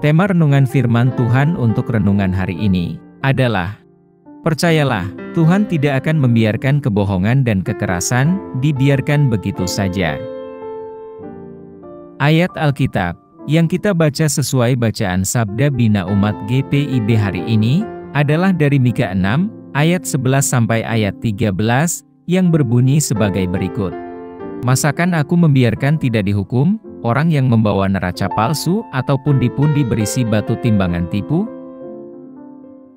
Tema renungan firman Tuhan untuk renungan hari ini adalah, percayalah, Tuhan tidak akan membiarkan kebohongan dan kekerasan dibiarkan begitu saja. Ayat Alkitab yang kita baca sesuai bacaan Sabda Bina Umat GPIB hari ini adalah dari Mika 6 ayat 11 sampai ayat 13 yang berbunyi sebagai berikut. Masakan aku membiarkan tidak dihukum orang yang membawa neraca palsu atau pundi-pundi berisi batu timbangan tipu?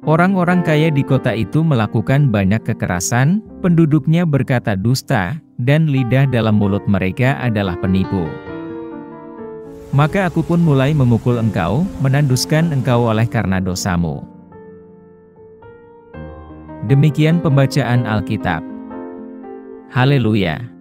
Orang-orang kaya di kota itu melakukan banyak kekerasan, penduduknya berkata dusta, dan lidah dalam mulut mereka adalah penipu. Maka aku pun mulai memukul engkau, menanduskan engkau oleh karena dosamu. Demikian pembacaan Alkitab. Haleluya.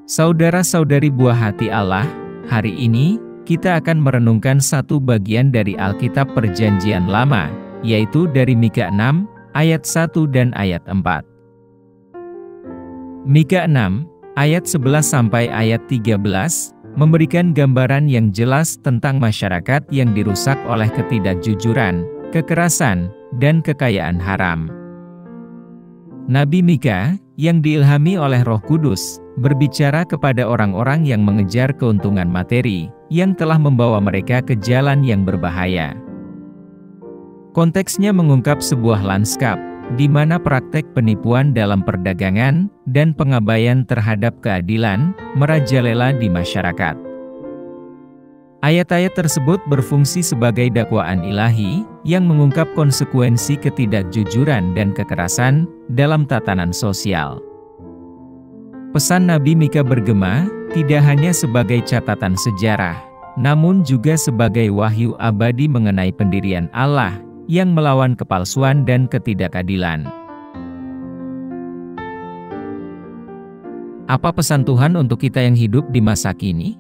Saudara-saudari buah hati Allah, hari ini kita akan merenungkan satu bagian dari Alkitab Perjanjian Lama, yaitu dari Mika 6 ayat 1 dan ayat 4. Mika 6 ayat 11 sampai ayat 13 memberikan gambaran yang jelas tentang masyarakat yang dirusak oleh ketidakjujuran, kekerasan, dan kekayaan haram. Nabi Mika, yang diilhami oleh Roh Kudus, berbicara kepada orang-orang yang mengejar keuntungan materi, yang telah membawa mereka ke jalan yang berbahaya. Konteksnya mengungkap sebuah lanskap, di mana praktek penipuan dalam perdagangan, dan pengabaian terhadap keadilan, merajalela di masyarakat. Ayat-ayat tersebut berfungsi sebagai dakwaan ilahi, yang mengungkap konsekuensi ketidakjujuran dan kekerasan dalam tatanan sosial. Pesan Nabi Mika bergema, tidak hanya sebagai catatan sejarah, namun juga sebagai wahyu abadi mengenai pendirian Allah, yang melawan kepalsuan dan ketidakadilan. Apa pesan Tuhan untuk kita yang hidup di masa kini?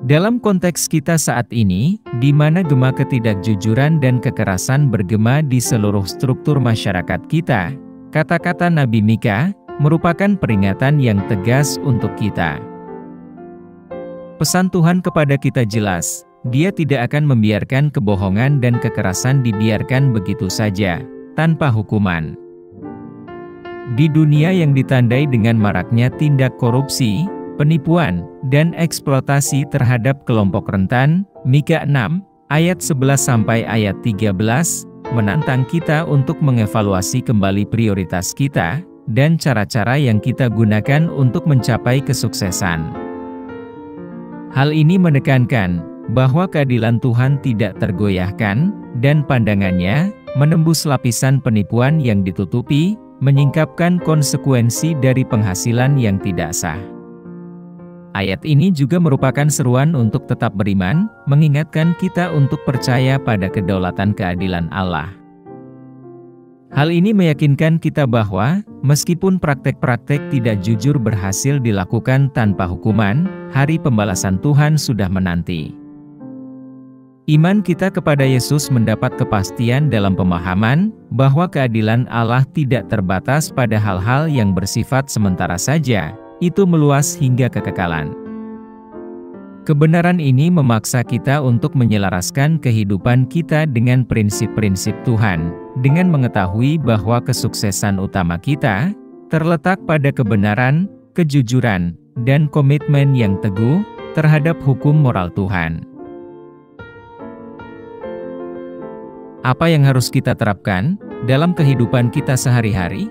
Dalam konteks kita saat ini, di mana gema ketidakjujuran dan kekerasan bergema di seluruh struktur masyarakat kita, kata-kata Nabi Mika merupakan peringatan yang tegas untuk kita. Pesan Tuhan kepada kita jelas, Dia tidak akan membiarkan kebohongan dan kekerasan dibiarkan begitu saja, tanpa hukuman. Di dunia yang ditandai dengan maraknya tindak korupsi, penipuan, dan eksploitasi terhadap kelompok rentan, Mika 6, ayat 11 sampai ayat 13, menantang kita untuk mengevaluasi kembali prioritas kita, dan cara-cara yang kita gunakan untuk mencapai kesuksesan. Hal ini menekankan bahwa keadilan Tuhan tidak tergoyahkan, dan pandangannya menembus lapisan penipuan yang ditutupi, menyingkapkan konsekuensi dari penghasilan yang tidak sah. Ayat ini juga merupakan seruan untuk tetap beriman, mengingatkan kita untuk percaya pada kedaulatan keadilan Allah. Hal ini meyakinkan kita bahwa, meskipun praktek-praktek tidak jujur berhasil dilakukan tanpa hukuman, hari pembalasan Tuhan sudah menanti. Iman kita kepada Yesus mendapat kepastian dalam pemahaman, bahwa keadilan Allah tidak terbatas pada hal-hal yang bersifat sementara saja, itu meluas hingga kekekalan. Kebenaran ini memaksa kita untuk menyelaraskan kehidupan kita dengan prinsip-prinsip Tuhan, dengan mengetahui bahwa kesuksesan utama kita terletak pada kebenaran, kejujuran, dan komitmen yang teguh terhadap hukum moral Tuhan. Apa yang harus kita terapkan dalam kehidupan kita sehari-hari?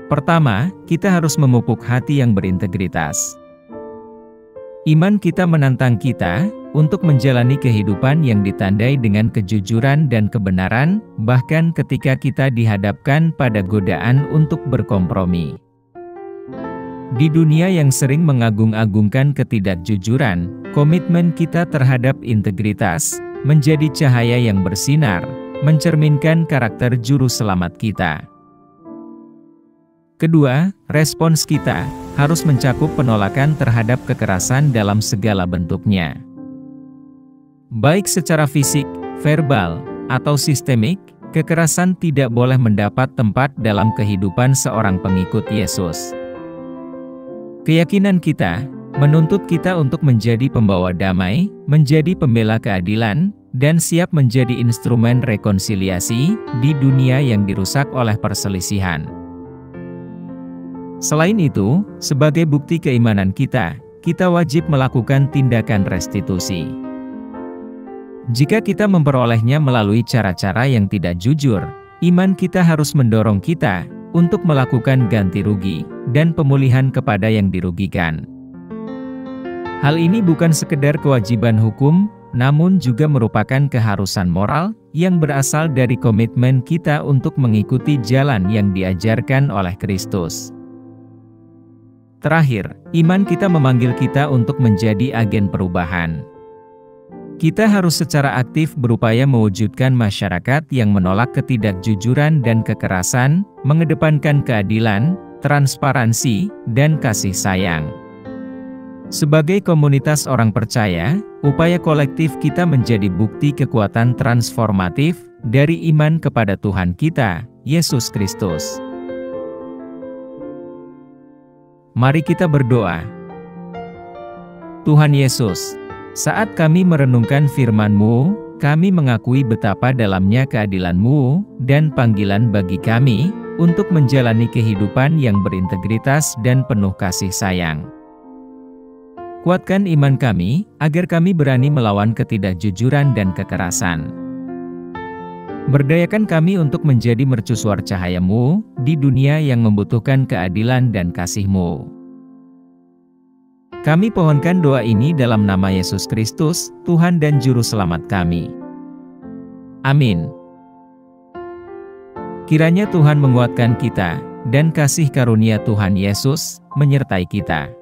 Pertama, kita harus memupuk hati yang berintegritas. Iman kita menantang kita untuk menjalani kehidupan yang ditandai dengan kejujuran dan kebenaran, bahkan ketika kita dihadapkan pada godaan untuk berkompromi. Di dunia yang sering mengagung-agungkan ketidakjujuran, komitmen kita terhadap integritas menjadi cahaya yang bersinar, mencerminkan karakter juru selamat kita. Kedua, respons kita harus mencakup penolakan terhadap kekerasan dalam segala bentuknya. Baik secara fisik, verbal, atau sistemik, kekerasan tidak boleh mendapat tempat dalam kehidupan seorang pengikut Yesus. Keyakinan kita menuntut kita untuk menjadi pembawa damai, menjadi pembela keadilan, dan siap menjadi instrumen rekonsiliasi di dunia yang dirusak oleh perselisihan. Selain itu, sebagai bukti keimanan kita wajib melakukan tindakan restitusi. Jika kita memperolehnya melalui cara-cara yang tidak jujur, iman kita harus mendorong kita untuk melakukan ganti rugi dan pemulihan kepada yang dirugikan. Hal ini bukan sekedar kewajiban hukum, namun juga merupakan keharusan moral yang berasal dari komitmen kita untuk mengikuti jalan yang diajarkan oleh Kristus. Terakhir, iman kita memanggil kita untuk menjadi agen perubahan. Kita harus secara aktif berupaya mewujudkan masyarakat yang menolak ketidakjujuran dan kekerasan, mengedepankan keadilan, transparansi, dan kasih sayang. Sebagai komunitas orang percaya, upaya kolektif kita menjadi bukti kekuatan transformatif dari iman kepada Tuhan kita, Yesus Kristus. Mari kita berdoa. Tuhan Yesus, saat kami merenungkan firman-Mu, kami mengakui betapa dalamnya keadilan-Mu dan panggilan bagi kami untuk menjalani kehidupan yang berintegritas dan penuh kasih sayang. Kuatkan iman kami, agar kami berani melawan ketidakjujuran dan kekerasan. Berdayakan kami untuk menjadi mercusuar cahaya-Mu di dunia yang membutuhkan keadilan dan kasih-Mu. Kami pohonkan doa ini dalam nama Yesus Kristus, Tuhan dan Juru Selamat kami. Amin. Kiranya Tuhan menguatkan kita, dan kasih karunia Tuhan Yesus menyertai kita.